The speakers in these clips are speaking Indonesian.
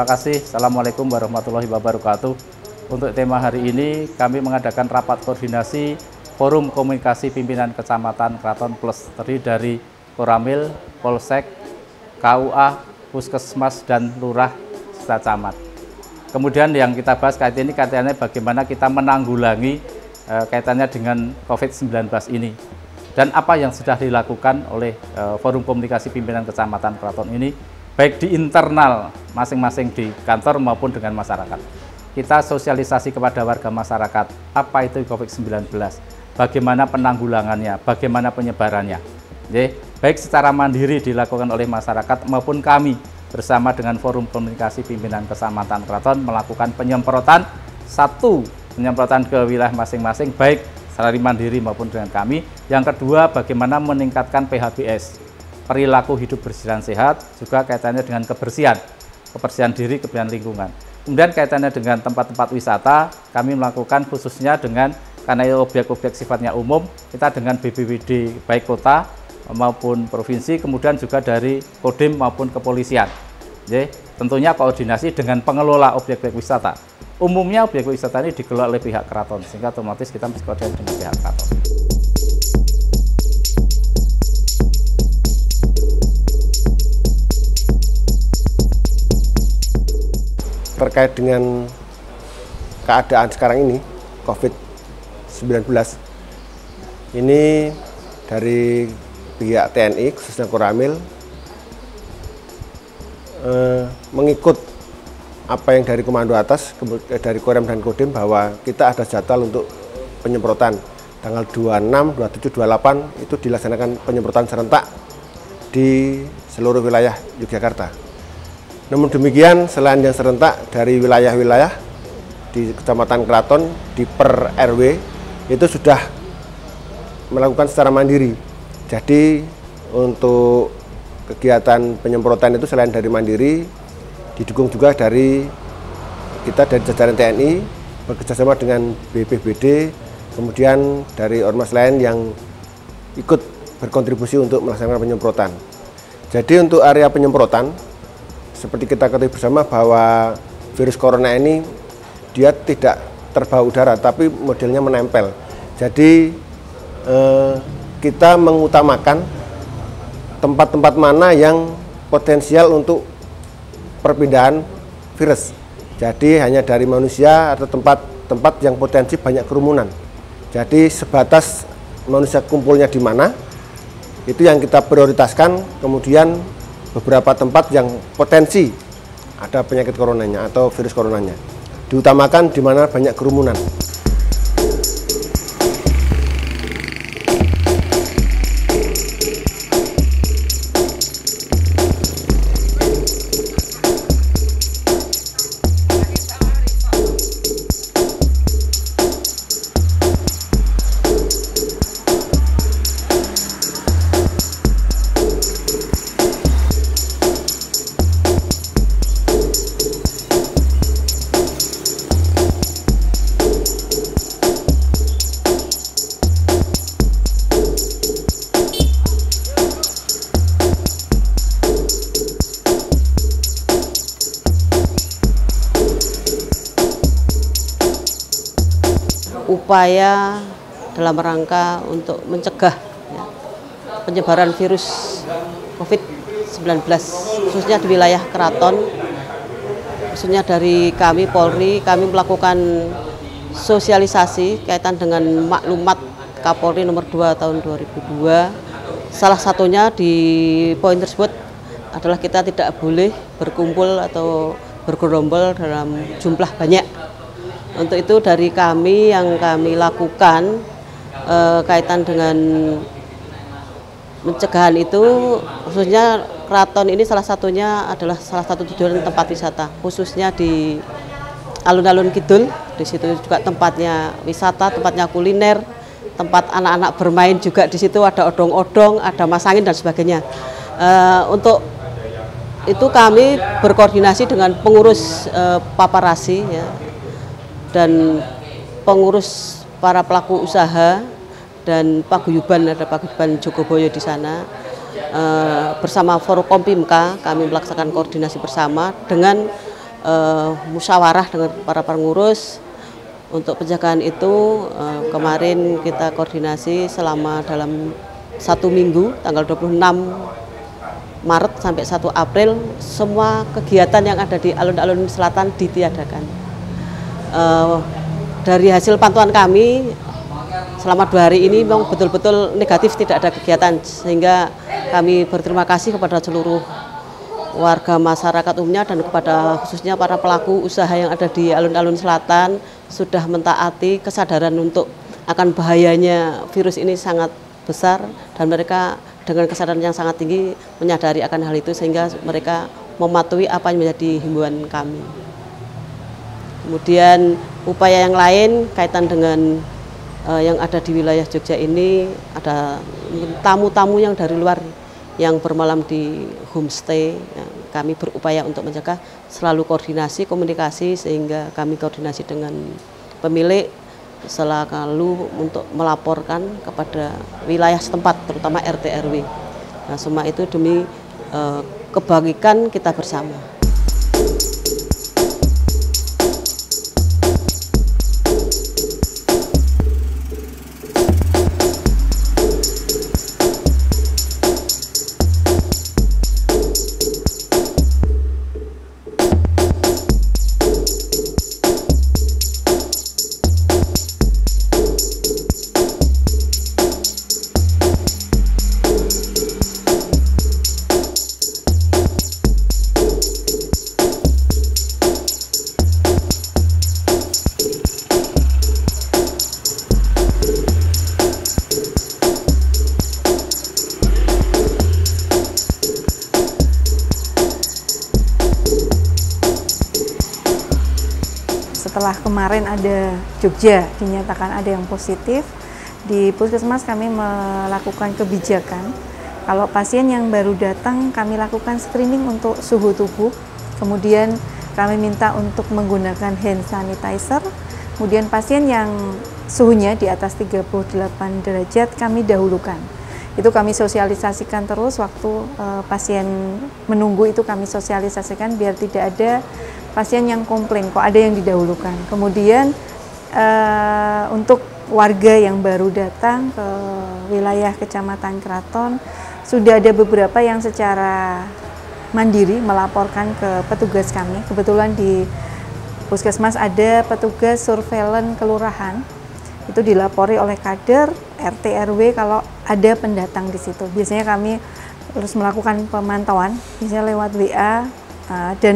Terima kasih. Assalamualaikum warahmatullahi wabarakatuh. Untuk tema hari ini kami mengadakan rapat koordinasi Forum Komunikasi Pimpinan Kecamatan Kraton Plus, terdiri dari Koramil, Polsek, KUA, Puskesmas, dan Lurah serta Camat. Kemudian yang kita bahas kaitannya bagaimana kita menanggulangi kaitannya dengan COVID-19 ini. Dan apa yang sudah dilakukan oleh Forum Komunikasi Pimpinan Kecamatan Kraton ini, baik di internal masing-masing di kantor maupun dengan masyarakat. Kita sosialisasi kepada warga masyarakat, apa itu COVID-19, bagaimana penanggulangannya, bagaimana penyebarannya. Baik secara mandiri dilakukan oleh masyarakat maupun kami bersama dengan Forum Komunikasi Pimpinan Kecamatan Kraton melakukan penyemprotan ke wilayah masing-masing, baik secara mandiri maupun dengan kami. Yang kedua, bagaimana meningkatkan PHBS, perilaku hidup bersih dan sehat, juga kaitannya dengan kebersihan diri, kebersihan lingkungan. Kemudian kaitannya dengan tempat-tempat wisata, kami melakukan khususnya dengan, karena objek-objek sifatnya umum, kita dengan BPBD baik kota maupun provinsi, kemudian juga dari Kodim maupun kepolisian. Tentunya koordinasi dengan pengelola objek-objek wisata. Umumnya objek wisata ini dikelola oleh pihak keraton, sehingga otomatis kita mesti koordinasi dengan pihak keraton. Terkait dengan keadaan sekarang ini, COVID-19, ini dari pihak TNI, khususnya Koramil, mengikut apa yang dari komando atas, dari Korem dan Kodim, bahwa kita ada jadwal untuk penyemprotan. Tanggal 26, 27, 28 itu dilaksanakan penyemprotan serentak di seluruh wilayah Yogyakarta. Namun demikian, selain yang serentak dari wilayah-wilayah di Kecamatan Kraton, di per RW, itu sudah melakukan secara mandiri. Jadi untuk kegiatan penyemprotan itu selain dari mandiri, didukung juga dari kita dari jajaran TNI, bekerjasama dengan BPBD, kemudian dari ormas lain yang ikut berkontribusi untuk melaksanakan penyemprotan. Jadi untuk area penyemprotan, seperti kita ketahui bersama bahwa virus corona ini dia tidak terbawa udara, tapi modelnya menempel. Jadi kita mengutamakan tempat-tempat mana yang potensial untuk perpindahan virus. Jadi hanya dari manusia atau tempat-tempat yang potensi banyak kerumunan. Jadi sebatas manusia kumpulnya di mana, itu yang kita prioritaskan. Kemudian beberapa tempat yang potensi ada penyakit coronanya atau virus coronanya diutamakan di mana banyak kerumunan. Upaya dalam rangka untuk mencegah penyebaran virus COVID-19 khususnya di wilayah Kraton, khususnya dari kami Polri, kami melakukan sosialisasi kaitan dengan maklumat Kapolri nomor 2 tahun 2002. Salah satunya di poin tersebut adalah kita tidak boleh berkumpul atau bergerombol dalam jumlah banyak. Untuk itu dari kami yang kami lakukan kaitan dengan pencegahan itu, khususnya Kraton ini salah satunya adalah salah satu tujuan tempat wisata, khususnya di alun-alun kidul. Di situ juga tempatnya wisata, tempatnya kuliner, tempat anak-anak bermain juga di situ, ada odong-odong, ada masangin dan sebagainya. Untuk itu kami berkoordinasi dengan pengurus paparasi ya, dan pengurus para pelaku usaha dan paguyuban, ada paguyuban Jogoboyo di sana. Bersama Forkompimka kami melaksanakan koordinasi bersama dengan musyawarah dengan para pengurus. Untuk penjagaan itu kemarin kita koordinasi selama dalam 1 minggu, tanggal 26 Maret sampai 1 April, semua kegiatan yang ada di alun-alun selatan ditiadakan. Dari hasil pantauan kami, selama 2 hari ini memang betul-betul negatif, tidak ada kegiatan, sehingga kami berterima kasih kepada seluruh warga masyarakat umumnya dan kepada khususnya para pelaku usaha yang ada di alun-alun selatan sudah mentaati kesadaran untuk akan bahayanya virus ini sangat besar, dan mereka dengan kesadaran yang sangat tinggi menyadari akan hal itu, sehingga mereka mematuhi apa yang menjadi himbauan kami. Kemudian upaya yang lain kaitan dengan yang ada di wilayah Jogja ini, ada tamu-tamu yang dari luar yang bermalam di homestay. Kami berupaya untuk menjaga selalu koordinasi, komunikasi, sehingga kami koordinasi dengan pemilik selalu untuk melaporkan kepada wilayah setempat, terutama RT RW. Nah, semua itu demi kebaikan kita bersama. Setelah kemarin ada Jogja dinyatakan ada yang positif, di Puskesmas kami melakukan kebijakan. Kalau pasien yang baru datang, kami lakukan screening untuk suhu tubuh. Kemudian kami minta untuk menggunakan hand sanitizer. Kemudian pasien yang suhunya di atas 38 derajat kami dahulukan. Itu kami sosialisasikan terus waktu pasien menunggu, itu kami sosialisasikan biar tidak ada pasien yang komplain kok ada yang didahulukan. Kemudian untuk warga yang baru datang ke wilayah Kecamatan Kraton, sudah ada beberapa yang secara mandiri melaporkan ke petugas kami. Kebetulan di Puskesmas ada petugas surveillance kelurahan, itu dilapori oleh kader RT RW kalau ada pendatang di situ. Biasanya kami harus melakukan pemantauan, misalnya lewat WA dan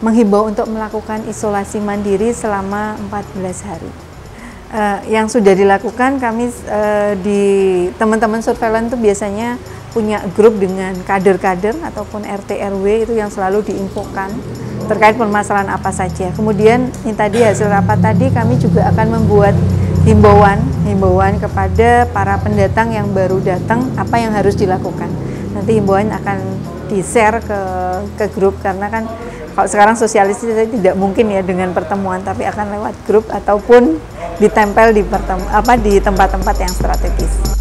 menghimbau untuk melakukan isolasi mandiri selama 14 hari. Yang sudah dilakukan kami di teman-teman surveillance itu biasanya punya grup dengan kader-kader ataupun RT RW itu yang selalu diinfokan terkait permasalahan apa saja. Kemudian yang tadi hasil rapat tadi kami juga akan membuat himbauan kepada para pendatang yang baru datang apa yang harus dilakukan. Nanti himbauan akan di-share ke grup, karena kan kalau sekarang sosialisasi tidak mungkin ya dengan pertemuan, tapi akan lewat grup ataupun ditempel di tempat-tempat yang strategis.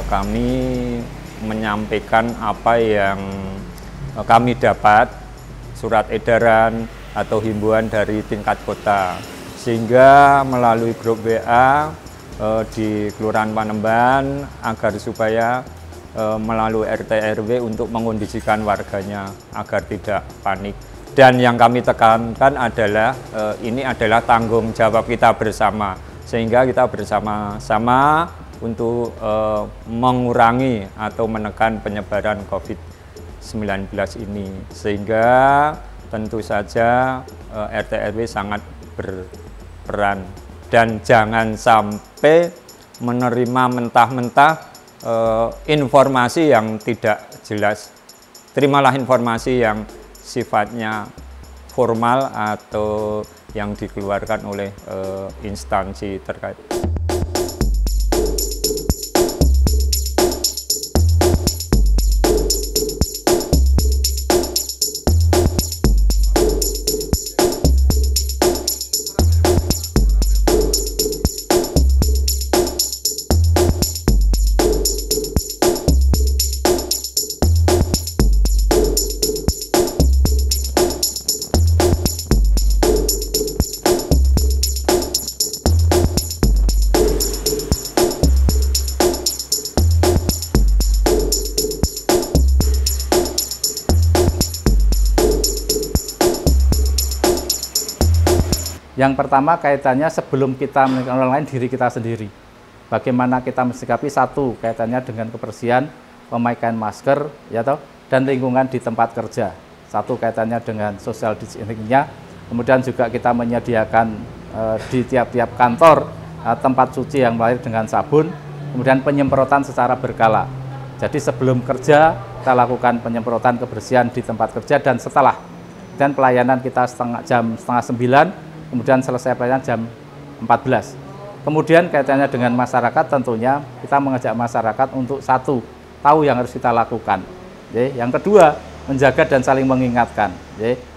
Kami menyampaikan apa yang kami dapat, surat edaran atau himbauan dari tingkat kota, sehingga melalui grup WA di Kelurahan Panembahan agar supaya melalui RT RW untuk mengondisikan warganya agar tidak panik. Dan yang kami tekankan adalah ini adalah tanggung jawab kita bersama, sehingga kita bersama-sama untuk mengurangi atau menekan penyebaran COVID-19 ini, sehingga tentu saja RT RW sangat berperan, dan jangan sampai menerima mentah-mentah informasi yang tidak jelas. Terimalah informasi yang sifatnya formal atau yang dikeluarkan oleh instansi terkait. Yang pertama kaitannya sebelum kita menekan orang lain, diri kita sendiri. Bagaimana kita mensikapi, satu kaitannya dengan kebersihan, pemakaian masker, ya toh, dan lingkungan di tempat kerja. Satu kaitannya dengan social distancing-nya. Kemudian juga kita menyediakan di tiap-tiap kantor tempat cuci yang mengalir dengan sabun. Kemudian penyemprotan secara berkala. Jadi sebelum kerja kita lakukan penyemprotan kebersihan di tempat kerja, dan setelah. Dan pelayanan kita jam setengah 9. Kemudian selesai pelayanan jam 14. Kemudian kaitannya dengan masyarakat, tentunya kita mengajak masyarakat untuk satu, tahu yang harus kita lakukan. Yang kedua, menjaga dan saling mengingatkan.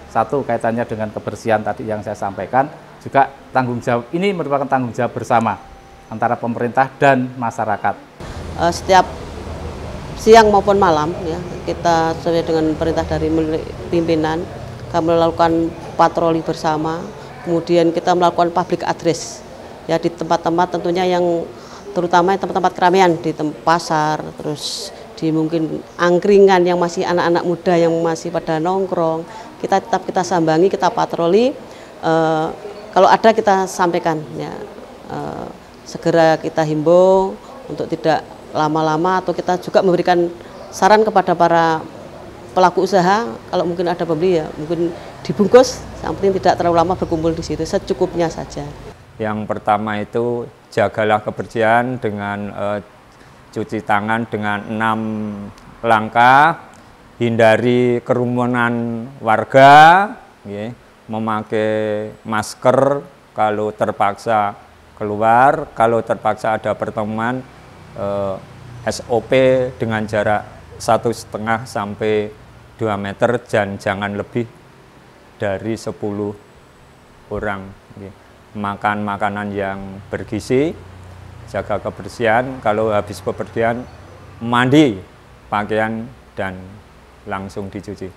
Satu kaitannya dengan kebersihan tadi yang saya sampaikan, juga tanggung jawab ini merupakan tanggung jawab bersama antara pemerintah dan masyarakat. Setiap siang maupun malam, ya, kita sesuai dengan perintah dari pimpinan, kami melakukan patroli bersama. Kemudian kita melakukan public address, ya, di tempat-tempat tentunya yang terutama tempat-tempat keramaian, di pasar, terus di mungkin angkringan yang masih anak-anak muda yang masih pada nongkrong, kita tetap kita sambangi, kita patroli. Kalau ada kita sampaikan, ya, segera kita himbau untuk tidak lama-lama, atau kita juga memberikan saran kepada para pelaku usaha, kalau mungkin ada pembeli, ya mungkin dibungkus, yang penting tidak terlalu lama berkumpul di situ, secukupnya saja. Yang pertama itu jagalah kebersihan dengan cuci tangan dengan 6 langkah, hindari kerumunan warga, ya, memakai masker kalau terpaksa keluar, kalau terpaksa ada pertemuan, SOP dengan jarak 1,5 sampai 2 meter, dan jangan lebih dari 10 orang. Makan makanan yang bergizi, jaga kebersihan, kalau habis bepergian mandi pakaian dan langsung dicuci.